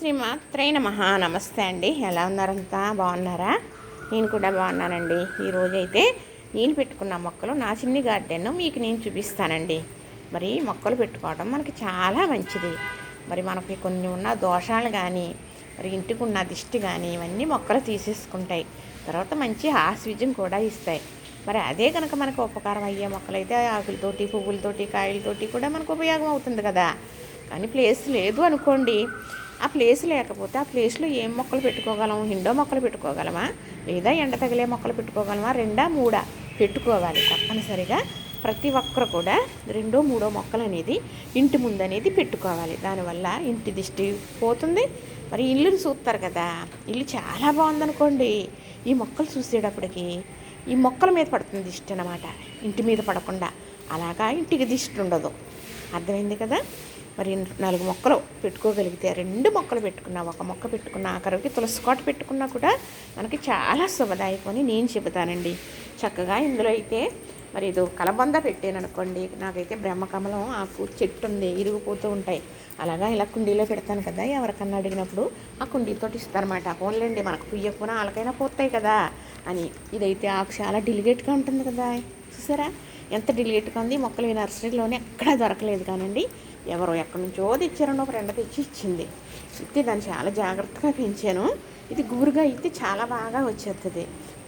శ్రీమాత్రే నమః. నమస్తే అండి. ఎలా ఉన్నారంతా? బాగున్నారా? నేను కూడా బాగున్నానండి. ఈరోజైతే నేను పెట్టుకున్న మొక్కలు నా చిన్ని గార్డెన్ మీకు నేను చూపిస్తానండి. మరి మొక్కలు పెట్టుకోవడం మనకి చాలా మంచిది. మరి మనకి కొన్ని ఉన్న దోషాలు కానీ మరి ఇంటికి ఉన్న దిష్టి కానీ ఇవన్నీ మొక్కలు తీసేసుకుంటాయి. తర్వాత మంచి ఆస్విజ్యం కూడా ఇస్తాయి. మరి అదే కనుక మనకు ఉపకారం అయ్యే మొక్కలైతే ఆకులతోటి పువ్వులతోటి కాయలతోటి కూడా మనకు ఉపయోగం అవుతుంది కదా. కానీ ప్లేస్ లేదు అనుకోండి, ఆ ప్లేస్ లేకపోతే ఆ ప్లేస్లో ఏం మొక్కలు పెట్టుకోగలం? ఇండో మొక్కలు పెట్టుకోగలమా, లేదా ఎండ తగిలే మొక్కలు పెట్టుకోగలమా? రెండా మూడా పెట్టుకోవాలి తప్పనిసరిగా. ప్రతి ఒక్కరు కూడా రెండో మూడో మొక్కలు అనేది ఇంటి ముందు అనేది పెట్టుకోవాలి. దానివల్ల ఇంటి దిష్టి పోతుంది. మరి ఇల్లుని చూస్తారు కదా, ఇల్లు చాలా బాగుందనుకోండి, ఈ మొక్కలు చూసేటప్పటికి ఈ మొక్కల మీద పడుతుంది దిష్టి అన్నమాట, ఇంటి మీద పడకుండా. అలాగా ఇంటికి దిష్టి ఉండదు. అర్థమైంది కదా. మరి 4 మొక్కలు పెట్టుకోగలిగితే, 2 మొక్కలు పెట్టుకున్నా, 1 మొక్క పెట్టుకున్నా, ఆఖరికి తులసి కోట పెట్టుకున్నా కూడా మనకి చాలా శుభదాయకం అని నేను చెబుతానండి. చక్కగా ఇందులో అయితే మరి ఇది కలబంద పెట్టాను అనుకోండి, నాకైతే బ్రహ్మకమలం ఆకు చెట్టు ఉంది, ఇరిగిపోతూ ఉంటాయి. అలాగా ఇలా కుండీలో పెడతాను కదా, ఎవరికన్నా అడిగినప్పుడు ఆ కుండీతో ఇస్తారన్నమాట. ఫోన్లేండి, మనకు పుయ్యకపోయినా వాళ్ళకైనా పోతాయి కదా అని. ఇదైతే ఆకు చాలా డిలిగేట్గా ఉంటుంది కదా, చూసారా ఎంత డిలిగేట్గా ఉంది. మొక్కలు ఈ నర్సరీలోనే ఎక్కడా దొరకలేదు కానండి, ఎవరో ఎక్కడి నుంచో తెచ్చారని ఒక రెండ తెచ్చి ఇచ్చింది. అయితే దాన్ని చాలా జాగ్రత్తగా పెంచాను. ఇది గుబురుగా అయితే చాలా బాగా వచ్చేస్తుంది,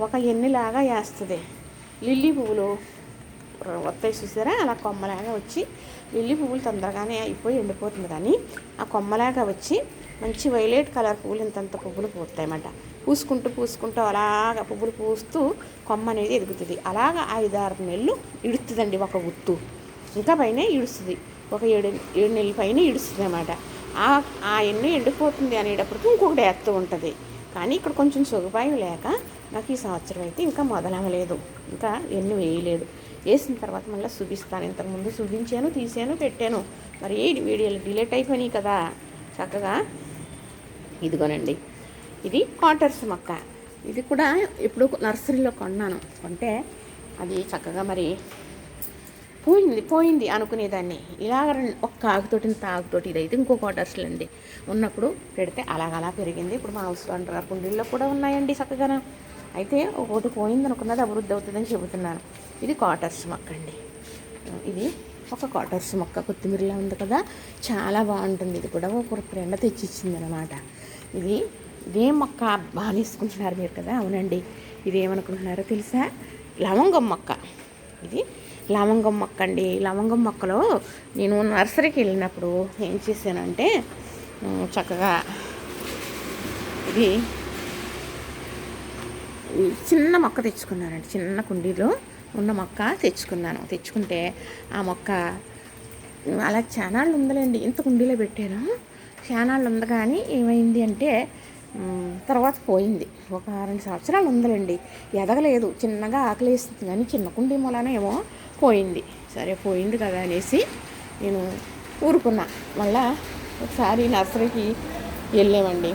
ఒక ఎన్నిలాగా వేస్తుంది. లిల్లీ పువ్వులు వస్తాయి చూసారా, అలా కొమ్మలాగా వచ్చి, లిల్లీ పువ్వులు తొందరగానే అయిపోయి ఎండిపోతుంది, కానీ ఆ కొమ్మలాగా వచ్చి మంచి వైలెట్ కలర్ పువ్వులు ఇంతంత పువ్వులు పూస్తాయన్నమాట. పూసుకుంటూ అలాగ పువ్వులు పూస్తూ కొమ్మ అనేది ఎదుగుతుంది. అలాగ 5-6 నెలలు ఇడుతుందండి ఒక గుత్తు, ఇంకా పైన ఇడుస్తుంది. ఒక 7 నెలల పైన ఇడుస్తుంది అన్నమాట. ఆ ఎన్ను ఎండిపోతుంది అనేటప్పటికి ఇంకొకటి వేస్తూ ఉంటుంది. కానీ ఇక్కడ కొంచెం సొగుపాయం లేక నాకు ఈ సంవత్సరం అయితే ఇంకా మొదలవ్వలేదు, ఇంకా ఎన్ను వేయలేదు. వేసిన తర్వాత మళ్ళీ చూపిస్తాను. ఇంతకుముందు చూపించాను, తీసాను, పెట్టాను. మరి వీడియోలు డిలీట్ అయిపోయినాయి కదా. చక్కగా ఇదిగోనండి, ఇది కాటర్స్ మొక్క. ఇది కూడా ఇప్పుడు నర్సరీలో కొన్నాను. కొంటే అది చక్కగా మరి పోయింది అనుకునేదాన్ని. ఇలాగ ఒక్క ఆకుతోటి ఇంత ఆకుతోటి, ఇదైతే ఇంకో క్వార్టర్స్లో అండి ఉన్నప్పుడు పెడితే అలాగలా పెరిగింది. ఇప్పుడు మా హౌస్ అంటారు కుండీల్లో కూడా ఉన్నాయండి చక్కగా. అయితే ఒకటి పోయింది అనుకున్నది అభివృద్ధి అవుతుందని చెబుతున్నాను. ఇది క్వార్టర్స్ మొక్క అండి. ఇది ఒక క్వార్టర్స్ మొక్క, కొత్తిమీరలా ఉంది కదా, చాలా బాగుంటుంది. ఇది కూడా ఒక ఫ్రెండ్ తెచ్చిచ్చింది అనమాట. ఇదే మొక్క బాగా తీసుకుంటున్నారు మీరు కదా. అవునండి, ఇదేమనుకుంటున్నారో తెలుసా? లవంగం మొక్క. ఇది లవంగం మొక్క అండి. లవంగం మొక్కలో నేను నర్సరీకి వెళ్ళినప్పుడు ఏం చేశానంటే, చక్కగా ఇది చిన్న మొక్క తెచ్చుకున్నానండి. చిన్న కుండీలో ఉన్న మొక్క తెచ్చుకుంటే ఆ మొక్క అలా చానాళ్ళు ఉందలేండి. ఇంత కుండీలో పెట్టాను, చానాళ్ళు ఉంది. కానీ ఏమైంది అంటే తర్వాత పోయింది. ఒక 2 సంవత్సరాలు ఉందలేండి, ఎదగలేదు. చిన్నగా ఆకలేస్తుంది, కానీ చిన్న కుండీ మూలన ఏమో పోయింది. సరే పోయింది కదా అనేసి నేను ఊరుకున్నా. మళ్ళా ఒకసారి నర్సరీకి వెళ్ళామండి,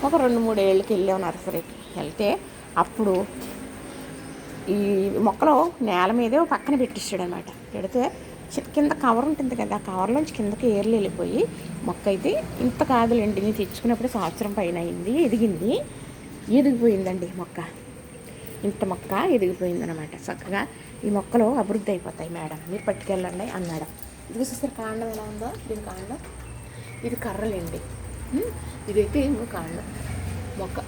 ఒక 2-3 ఏళ్ళకి వెళ్ళాము నర్సరీకి. వెళ్తే అప్పుడు ఈ మొక్కలో నేల మీదే పక్కన పెట్టిస్తాడు అనమాట. పెడితే కింద కవర్ ఉంటుంది కదా, ఆ కవర్లోంచి కిందకి ఏర్లు వెళ్ళిపోయి మొక్క అయితే ఇంత కాదులేండి, నేను తెచ్చుకున్నప్పుడు సంవత్సరం పైన అయింది, ఎదిగిపోయిందండి మొక్క. ఇంత మొక్క ఎదిగిపోయిందనమాట. చక్కగా ఈ మొక్కలు అభివృద్ధి అయిపోతాయి మేడం, మీరు పట్టుకెళ్ళండి అన్నాడు. ఇది చూసారు కాండం ఎలా ఉందో, దీని కాండం, ఇది కర్రలేండి. ఇదైతే ఇంకో కాండం మొక్క,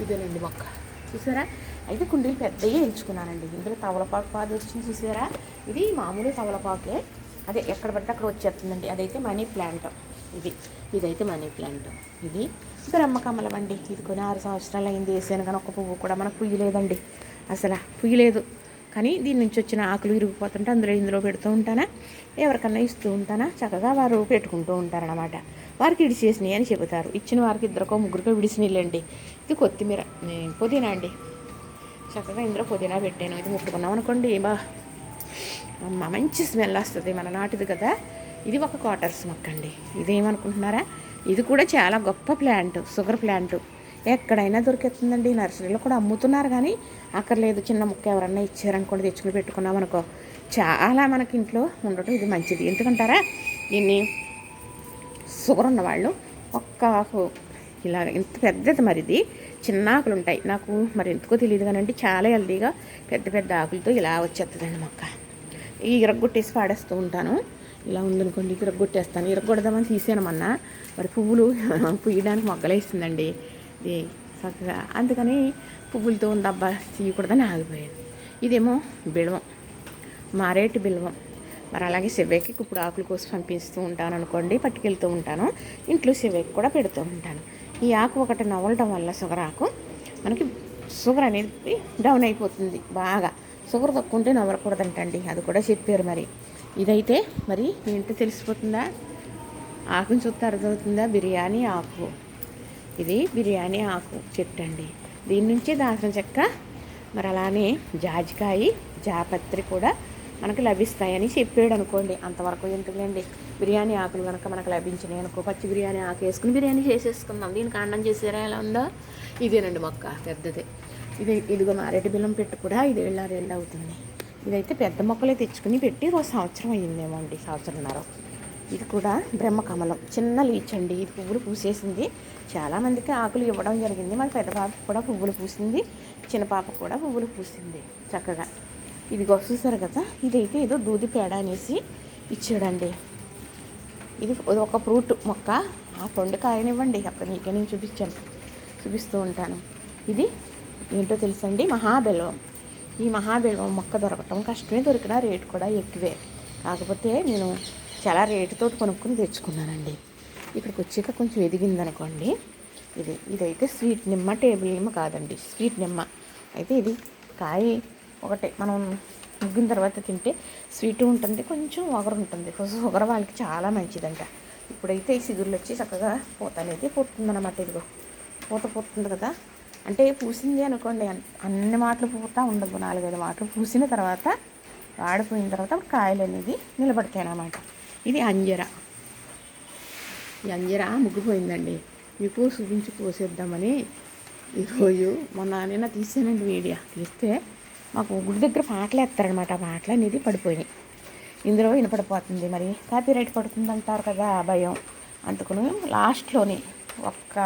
ఇదేనండి మొక్క చూసారా. అయితే కుండీలు పెద్దగా ఎంచుకున్నానండి. ఇందులో తవలపాకు పాదు వచ్చింది చూసారా. ఇది మామూలు తవలపాకే, అదే ఎక్కడ పడితే అక్కడ వచ్చేస్తుందండి. అదైతే మనీ ప్లాంట్. ఇదైతే మనీ ప్లాంట్. ఇది బ్రహ్మకమలం అండి. ఇది కొన్ని 6 సంవత్సరాలు అయింది వేసాను, కానీ ఒక పువ్వు కూడా మనకు పుయ్యలేదండి, అసలు పుయ్యలేదు. కానీ దీని నుంచి వచ్చిన ఆకులు ఇరిగిపోతుంటే ఇందులో పెడుతూ ఉంటానా, ఎవరికన్నా ఇస్తూ ఉంటానా, చక్కగా వారు పెట్టుకుంటూ ఉంటారనమాట. వారికి ఇడిచేసినాయి అని చెబుతారు. ఇచ్చిన వారికి 2-3 విడిచినీళ్ళండి. ఇది కొత్తిమీర, పుదీనా అండి. చక్కగా ఇందులో పుదీనా పెట్టాను. ఇది ముట్టుకున్నాం అనుకోండి, మంచి స్మెల్ వస్తుంది, మన నాటిది కదా. ఇది ఒక క్వార్టర్స్ మొక్క అండి. ఇదేమనుకుంటున్నారా, ఇది కూడా చాలా గొప్ప ప్లాంట్, షుగర్ ప్లాంట్. ఎక్కడైనా దొరికేస్తుందండి, నర్సరీలో కూడా అమ్ముతున్నారు. కానీ అక్కర్లేదు, చిన్న ముక్క ఎవరన్నా ఇచ్చారనుకోండి, తెచ్చుకుని పెట్టుకున్నాం అనుకో, చాలా మనకి ఇంట్లో ఉండటం ఇది మంచిది. ఎందుకంటారా, దీన్ని షుగర్ ఉన్నవాళ్ళు ఒక్క ఆకు ఇలా ఇంత పెద్దది మరి ఇది చిన్న ఆకులు ఉంటాయి. నాకు మరి ఎందుకో తెలియదు కానండి చాలా హెల్దీగా పెద్ద పెద్ద ఆకులతో ఇలా వచ్చేస్తుందండి మొక్క. ఈ ఇరగొట్టేసి పాడేస్తూ ఉంటాను. ఇలా ఉందనుకోండి ఇరగొట్టేస్తాను. ఇరగొడదామని తీసానమన్నా మరి పువ్వులు పుయ్యడానికి మొగ్గలేస్తుందండి ఇది చక్కగా. అందుకని పువ్వులతో ఉందబ్బా తీయకూడదని ఆగిపోయాను. ఇదేమో బిల్వం, మారేటి బిల్వం. మరి అలాగే సెవ్వేకి ఇప్పుడు ఆకులు కోసి పంపిస్తూ ఉంటాను అనుకోండి, పట్టుకెళ్తూ ఉంటాను. ఇంట్లో సెవ్వేకి కూడా పెడుతూ ఉంటాను. ఈ ఆకు ఒకటి నవ్వలటం వల్ల షుగర్ ఆకు మనకి షుగర్ అనేది డౌన్ అయిపోతుంది బాగా. షుగర్ తక్కువ ఉంటే నవ్వకూడదంటండి, అది కూడా చెప్పారు. మరి ఇదైతే మరి ఏంటో తెలిసిపోతుందా? ఆకుని చూస్తే అర్థమవుతుందా? బిర్యానీ ఆకు. ఇది బిర్యానీ ఆకు చెట్టు అండి. దీని నుంచే దాల్చిన చెక్క, మరి అలానే జాజికాయ, జాపత్రి కూడా మనకు లభిస్తాయని చెప్పాడు అనుకోండి. అంతవరకు ఎందుకులేండి, బిర్యానీ ఆకులు కనుక మనకు లభించినాయి అనుకో, పచ్చి బిర్యానీ ఆకు వేసుకుని బిర్యానీ చేసేసుకుందాం. దీనికి కాండం చేసారా ఎలా ఉందో? ఇదేనండి మొక్క పెద్దదే. ఇదిగో మారేటి బిల్లం పెట్టు కూడా 5 ఏళ్ళు 6 ఏళ్ళు అవుతుంది. ఇదైతే పెద్ద మొక్కలే తెచ్చుకుని పెట్టి ఒక సంవత్సరం అయ్యిందేమో అండి, సంవత్సరంన్నర. ఇది కూడా బ్రహ్మకమలం, చిన్న లీచ్ అండి. ఇది పువ్వులు పూసేసింది. చాలామందికి ఆకులు ఇవ్వడం జరిగింది. మరి పెద్ద పాపకు కూడా పువ్వులు పూసింది, చిన్న పాపకు కూడా పువ్వులు పూసింది చక్కగా. ఇది చూసారు కదా, ఇదైతే ఏదో దూది పేడ అనేసి ఇచ్చాడండి. ఇది ఒక ఫ్రూట్ మొక్క. ఆ పండు కాయనివ్వండి, అక్కడ నీకే నేను చూపిస్తూ ఉంటాను. ఇది ఏంటో తెలుసండి, మహాబెల్వం. ఈ మహాబెల్వం మొక్క దొరకటం కష్టమే, దొరికిన రేటు కూడా ఎక్కువే. కాకపోతే నేను చాలా రేటుతో కొనుక్కొని తెచ్చుకున్నానండి. ఇక్కడికి వచ్చాక కొంచెం ఎదిగిందనుకోండి. ఇదైతే స్వీట్ నిమ్మ, టేబుల్ నిమ్మ కాదండి, స్వీట్ నిమ్మ. అయితే ఇది కాయ ఒకటే, మనం ముగ్గిన తర్వాత తింటే స్వీట్ ఉంటుంది, కొంచెం ఒగరు ఉంటుంది. ఒగరు వాళ్ళకి చాలా మంచిదంట. ఇప్పుడైతే ఈ సిగురులు వచ్చి చక్కగా పూత అనేది పుట్టిందనమాట. ఇదిగో పూత పుట్టింది కదా, అంటే పూసింది అనుకోండి. అన్ని మాటలు పూతా ఉండదు, 4-5 మాటలు పూసిన తర్వాత వాడిపోయిన తర్వాత కాయలు అనేది నిలబడతాయి అన్నమాట. ఇది అంజర. ఈ అంజర ముగ్గిపోయిందండి, మీకు చూపించి పోసేద్దామని ఈరోజు నిన్న తీసానండి వీడియో. తీస్తే మాకు గుడి దగ్గర పాటలు వేస్తారనమాట. ఆ పాటలు అనేది పడిపోయినాయి, ఇందులో వినపడిపోతుంది. మరి కాపీరైట్ పడుతుంది అంటారు కదా, భయం. అందుకుని లాస్ట్లోని ఒక్క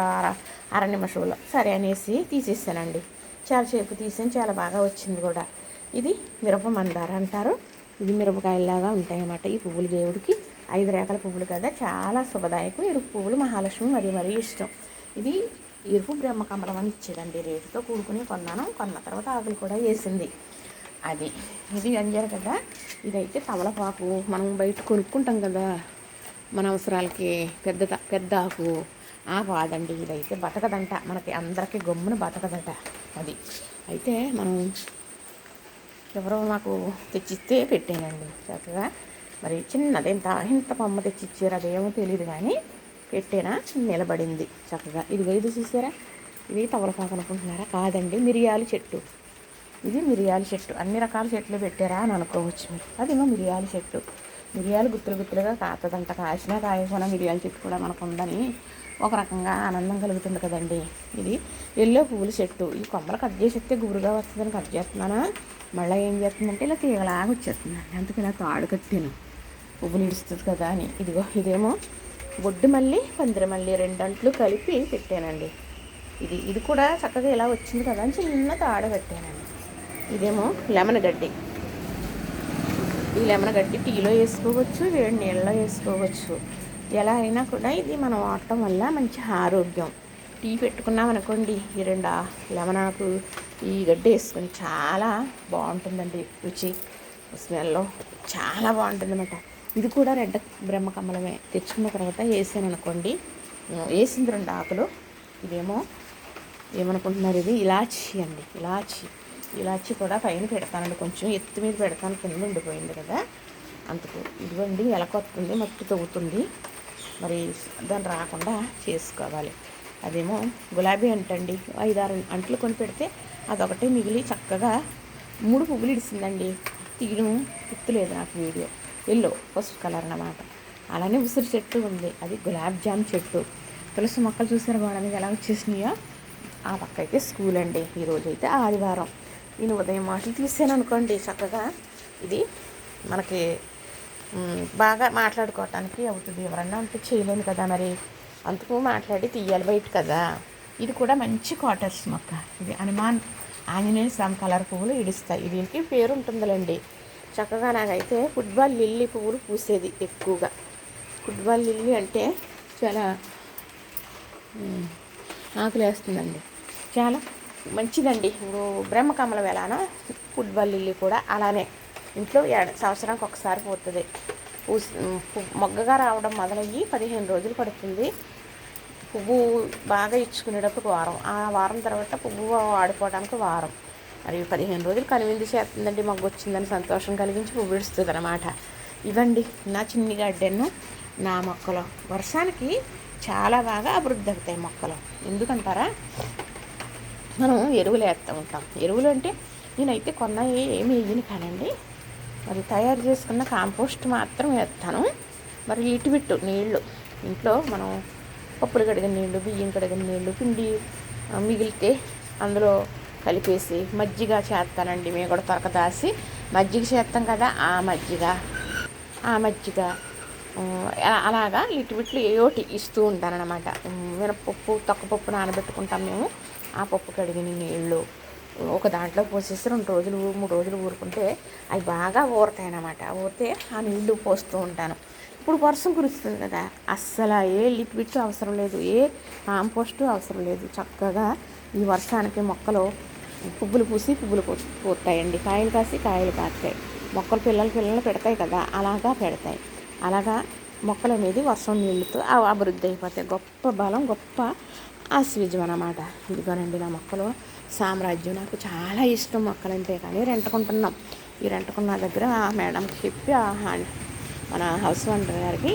అర నిమిషంలో సరే అనేసి తీసేసానండి. చాలా సేపు తీసాను, చాలా బాగా వచ్చింది కూడా. ఇది మిరప మందార అంటారు. ఇది మిరపకాయలాగా ఉంటాయన్నమాట. ఈ పువ్వులు దేవుడికి 5 రేఖల పువ్వులు కదా, చాలా శుభదాయకం. ఎరుపు పువ్వులు మహాలక్ష్మి మరీ ఇష్టం. ఇది ఎరుపు బ్రహ్మకమలం అని ఇచ్చేదండి. రేటుతో కూడుకుని కొన్న తర్వాత ఆకులు కూడా వేసింది. ఇది అంజారు కదా. ఇదైతే తమలపాకు, మనం బయట కొనుక్కుంటాం కదా మన అవసరాలకి, పెద్ద ఆకు. ఆ కాదండి, ఇదైతే బతకదంట, మనకి అందరికీ గమ్మున బతకదట. అయితే మనం ఎవరో నాకు తెచ్చిస్తే పెట్టానండి చక్కగా. మరి చిన్నది ఇంత కొమ్మ తెచ్చిచ్చారు, అదేమో తెలియదు కానీ పెట్టేనా నిలబడింది చక్కగా. ఇది చూసారా, ఇది తమలపాకు అనుకుంటున్నారా? కాదండి, మిరియాల చెట్టు. ఇది మిరియాల చెట్టు. అన్ని రకాల చెట్లు పెట్టారా అని అనుకోవచ్చు మీరు. అదేమో మిరియాల చెట్టు. మిరియాలు గుత్తులుగా కాతదంట. కాసినా కాయకుండా మిరియాల చెట్టు కూడా మనకు ఉందని ఒక రకంగా ఆనందం కలుగుతుంది కదండి. ఇది ఎల్లో పువ్వుల చెట్టు. ఈ కొమ్మలు కట్ చేసేస్తే గుబురుగా వస్తుందని కట్ చేస్తున్నానా, మళ్ళీ ఏం చేస్తుందంటే ఇలా తీగలాగా వచ్చేస్తుందండి. అందుకే ఇలా తాడు కట్టాను, పువ్వులు ఇడుస్తుంది కదా అని. ఇదేమో బొడ్డు మల్లి, పందిరి మల్లి 2 అంట్లు కలిపి పెట్టానండి. ఇది కూడా చక్కగా ఇలా వచ్చింది కదా అని చిన్న తాడు కట్టానండి. ఇదేమో లెమన్ గడ్డి. ఈ లెమన్ గడ్డి టీలో వేసుకోవచ్చు, వేడి నీళ్ళలో వేసుకోవచ్చు. ఎలా అయినా కూడా ఇది మనం వాడటం వల్ల మంచి ఆరోగ్యం. టీ పెట్టుకున్నాం అనుకోండి, ఈ 2 లెమన్ ఆకు ఈ గడ్డి వేసుకొని చాలా బాగుంటుందండి. రుచి స్మెల్లో చాలా బాగుంటుంది అన్నమాట. ఇది కూడా రెడ్ బ్రహ్మకమలమే. తెచ్చుకున్న తర్వాత వేసాను అనుకోండి, వేసింది 2 ఆకులు. ఇదేమో ఏమనుకుంటున్నారు, ఇది ఇలాచి అండి. ఇలాచి కూడా పైన పెడతానండి, కొంచెం ఎత్తు మీద పెడతాను, కింద ఉండిపోయింది కదా అందుకు. ఇదిగోండి ఎలకొస్తుంది, మట్టి తవ్వుతుంది. మరి దాన్ని రాకుండా చేసుకోవాలి. అదేమో గులాబీ అంటండి. 5-6 అంట్లు కొని పెడితే అదొకటే మిగిలి చక్కగా 3 పువ్వులు ఇడిసిందండి. తీయడం గుర్తులేదు నాకు వీడియో. ఎల్లో పసుపు కలర్ అన్నమాట. అలానే ఉసిరి చెట్టు ఉంది, అది గులాబ్ జామ్ చెట్టు. తులసి మొక్కలు చూసారు గోడ మీద ఎలా వచ్చేసినాయో. ఆ పక్క అయితే స్కూల్ అండి. ఈరోజు అయితే ఆదివారం. నేను ఉదయం మాటలు తీసాను అనుకోండి చక్కగా. ఇది మనకి బాగా మాట్లాడుకోవటానికి అవుతుంది. ఎవరన్నా ఉంటే చేయలేను కదా, మరి అందుకు మాట్లాడి తీయాలి బయట కదా. ఇది కూడా మంచి క్వార్టర్స్ మొక్క. ఇది హనుమాన్ ఆంజనేయ స్వామి కలర్ పువ్వులు ఇడుస్తాయి. దీనికి పేరు ఉంటుందిలేండి. చక్కగా నాకైతే ఫుట్బాల్ లిల్లీ పువ్వులు పూసేది ఎక్కువగా. ఫుట్బాల్ లిల్లీ అంటే చాలా ఆకులేస్తుందండి, చాలా మంచిదండి. ఇప్పుడు బ్రహ్మకమలం ఎలానో ఫుట్బాల్ లిల్లీ కూడా అలానే ఇంట్లో సంవత్సరానికి ఒకసారి పోతుంది. మొగ్గగా రావడం మొదలయ్యి 15 రోజులు పడుతుంది. పువ్వు బాగా ఇచ్చుకునేటప్పుడు వారం, ఆ వారం తర్వాత పువ్వు ఆడిపోవడానికి వారం, మరి 15 రోజులు కనువిందు చేస్తుందండి. మొగ్గు వచ్చిందని సంతోషం కలిగించి పువ్వు ఇస్తుంది అన్నమాట. ఇవ్వండి నా చిన్ని గార్డెన్. నా మొక్కలు వర్షానికి చాలా బాగా అభివృద్ధి అవుతాయి మొక్కలు. ఎందుకంటారా, మనం ఎరువులు వేస్తూ ఉంటాం. ఎరువులు అంటే నేనైతే కొన్న ఏమి వేయను కానండి, మరి తయారు చేసుకున్న కాంపోస్ట్ మాత్రం వేస్తాను. మరి లిటిబిట్టు నీళ్ళు ఇంట్లో మనం పప్పులు కడిగిన నీళ్ళు, బియ్యం కడిగిన నీళ్ళు, పిండి మిగిలితే అందులో కలిపేసి మజ్జిగ చేస్తానండి. మేము కూడా తొరకదాసి మజ్జిగ చేస్తాం కదా, ఆ మజ్జిగ అలాగా లిటిబిట్లు ఏయోటి ఇస్తూ ఉంటానన్నమాట. మినపప్పు తొక్కపప్పు నానబెట్టుకుంటాం మేము. ఆ పప్పు కడిగిన నీళ్ళు ఒక దాంట్లో పోసేసి 2 రోజులు 3 రోజులు ఊరుకుంటే అవి బాగా ఊరుతాయి అన్నమాట. ఊరితే ఆ నీళ్లు పోస్తూ ఉంటాను. ఇప్పుడు వర్షం కురుస్తుంది కదా, అస్సలు ఏ లిక్విడ్స్ అవసరం లేదు, ఏ కాంపోస్టు అవసరం లేదు. చక్కగా ఈ వర్షానికి మొక్కలు పువ్వులు పూసి పువ్వులు పూస్తాయండి, కాయలు కాసి కాయలు కాస్తాయి. మొక్కలు పిల్లలు పెడతాయి కదా, అలాగా పెడతాయి. అలాగా మొక్కలు అనేది వర్షం నీళ్ళతో అభివృద్ధి అయిపోతాయి. గొప్ప బలం, గొప్ప ఆశీర్వాదం అన్నమాట. ఇదిగోనండి నా మొక్కలు సామ్రాజ్యం. నాకు చాలా ఇష్టం మొక్కలంటే, కానీ రెంటుకుంటున్నాం. ఈ రెంటుకున్న దగ్గర మేడంకి చెప్పి మన హౌస్ ఓనర్ గారికి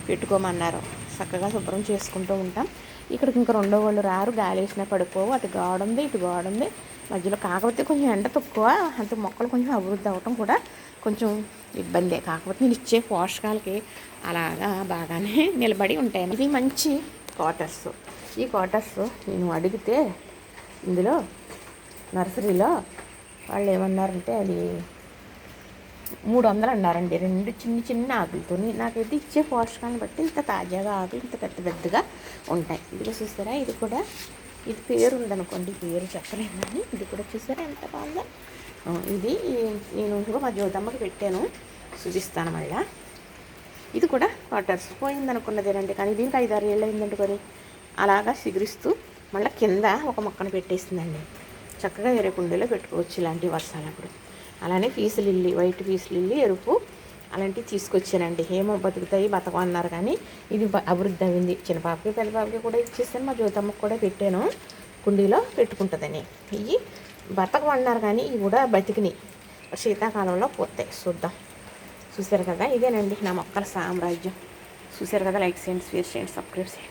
పెట్టుకోమన్నారు. చక్కగా శుభ్రం చేసుకుంటూ ఉంటాం. ఇక్కడికి ఇంకా రెండో వాళ్ళు రారు, గాలి వేసినా పడిపోవు. అటు గోడ ఉంది, ఇటు గోడ ఉంది మధ్యలో. కాకపోతే కొంచెం ఎండ తక్కువ, అంటే మొక్కలు కొంచెం అభివృద్ధి అవ్వటం కూడా కొంచెం ఇబ్బందే. కాకపోతే నేను ఇచ్చే పోషకాలకి అలాగా బాగానే నిలబడి ఉంటాయి. ఇది మంచి క్వార్టర్స్. ఈ క్వార్టర్స్ నేను అడిగితే ఇందులో నర్సరీలో వాళ్ళు ఏమన్నారంటే అది 300 అన్నారండి, 2 చిన్న ఆకులతో. నాకైతే ఇచ్చే పోషకాలను బట్టి ఇంత తాజాగా ఆకులు ఇంత పెద్దగా ఉంటాయి. ఇదిగో చూసారా, ఇది కూడా ఇది పేరు ఉందనుకోండి, పేరు చెప్పలేము కానీ ఇది కూడా చూసారా ఎంత బాగుందో. ఇది నేను ఇంకో మా జ్యోతమ్మకి పెట్టాను, చూపిస్తాను మళ్ళీ. ఇది కూడా వాటర్స్ పోయిందనుకున్నదేనండి, కానీ దీనికి 5-6 ఏళ్ళు అయిందంటుకొని అలాగా సిగురిస్తూ మళ్ళీ కింద ఒక మొక్కను పెట్టేసిందండి. చక్కగా ఎరుపు కుండీలో పెట్టుకోవచ్చు ఇలాంటి వర్షాలప్పుడు. అలానే పీసు లిల్లీ, వైట్ పీసు లిల్లీ, ఎరుపు అలాంటివి తీసుకొచ్చానండి. ఏమో బతకం అన్నారు, కానీ ఇది అభివృద్ధి అయింది. చిన్న పాపకి పెద్ద పాపకి కూడా ఇచ్చేసాను, మా జ్యోతమ్మకి కూడా పెట్టాను కుండీలో పెట్టుకుంటుందని. ఇవి బతకం అన్నారు కానీ ఇవి కూడా బతికినాయి, శీతాకాలంలో పోతాయి. చూద్దాం. చూసారు కదా, ఇదేనండి నా మొక్కల సామ్రాజ్యం. చూసారు కదా, లైక్ చేయండి, షేర్ చేయండి, సబ్స్క్రైబ్ చేయండి.